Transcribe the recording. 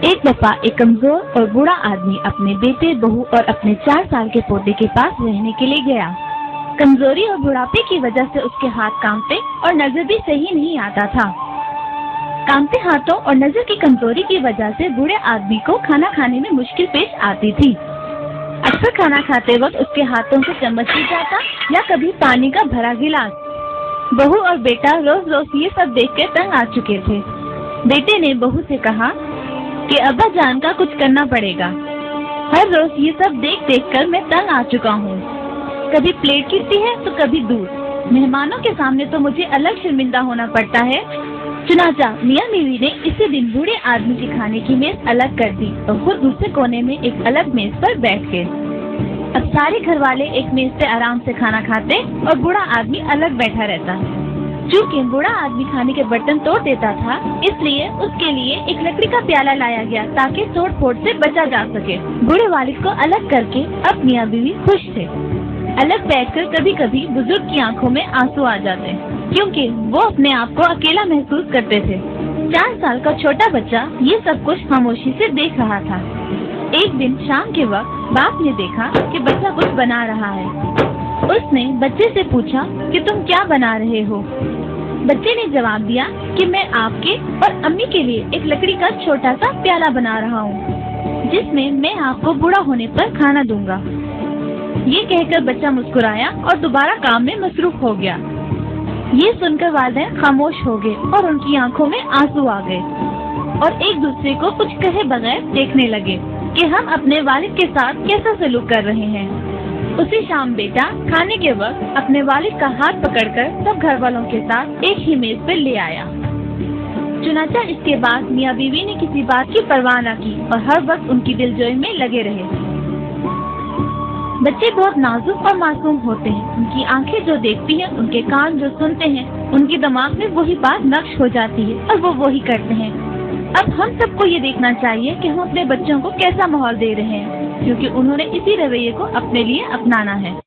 एक दफा एक कमजोर और बूढ़ा आदमी अपने बेटे, बहू और अपने 4 साल के पोते के पास रहने के लिए गया। कमजोरी और बुढ़ापे की वजह से उसके हाथ कांपते और नजर भी सही नहीं आता था। कांपते हाथों और नजर की कमजोरी की वजह से बूढ़े आदमी को खाना खाने में मुश्किल पेश आती थी। अक्सर खाना खाते वक्त उसके हाथों से चम्मच गिर जाता या कभी पानी का भरा गिलास। बहू और बेटा रोज रोज ये सब देखकर तंग आ चुके थे। बेटे ने बहू से कहा कि अब्बा जान का कुछ करना पड़ेगा। हर रोज ये सब देख देख कर मैं तंग आ चुका हूँ। कभी प्लेट गिरती है तो कभी दूध। मेहमानों के सामने तो मुझे अलग शर्मिंदा होना पड़ता है। चुनाचा मियाँ बीवी ने इसी दिन बूढ़े आदमी के खाने की मेज अलग कर दी और खुद दूसरे कोने में एक अलग मेज पर बैठ गए। अब सारे घर वाले एक मेज पे आराम से खाना खाते और बूढ़ा आदमी अलग बैठा रहता। चूँकि बूढ़ा आदमी खाने के बर्तन तोड़ देता था, इसलिए उसके लिए एक लकड़ी का प्याला लाया गया ताकि तोड़ फोड़ से बचा जा सके। बूढ़े वालिद को अलग करके अब मियाँ बीवी खुश थे। अलग बैठकर कभी कभी बुजुर्ग की आंखों में आंसू आ जाते, क्योंकि वो अपने आप को अकेला महसूस करते थे। 4 साल का छोटा बच्चा ये सब कुछ खामोशी से देख रहा था। एक दिन शाम के वक्त बाप ने देखा कि बच्चा कुछ बना रहा है। उसने बच्चे से पूछा कि तुम क्या बना रहे हो? बच्चे ने जवाब दिया कि मैं आपके और अम्मी के लिए एक लकड़ी का छोटा सा प्याला बना रहा हूँ, जिसमें मैं आपको बूढ़ा होने पर खाना दूंगा। ये कहकर बच्चा मुस्कुराया और दोबारा काम में मसरूफ हो गया। ये सुनकर वालिदैन खामोश हो गए और उनकी आंखों में आंसू आ गए और एक दूसरे को कुछ कहे बगैर देखने लगे कि हम अपने वालिद के साथ कैसा सलूक कर रहे हैं। उसी शाम बेटा खाने के वक्त अपने वालिद का हाथ पकड़कर सब घर वालों के साथ एक ही मेज पर ले आया। चुनाचा इसके बाद मियाँ बीवी ने किसी बात की परवाह न की और हर वक्त उनकी दिलजोई में लगे रहे। बच्चे बहुत नाजुक और मासूम होते हैं। उनकी आंखें जो देखती हैं, उनके कान जो सुनते हैं, उनके दिमाग में वही बात नक्श हो जाती है और वो वही करते हैं। अब हम सबको ये देखना चाहिए कि हम अपने बच्चों को कैसा माहौल दे रहे हैं, क्योंकि उन्होंने इसी रवैये को अपने लिए अपनाना है।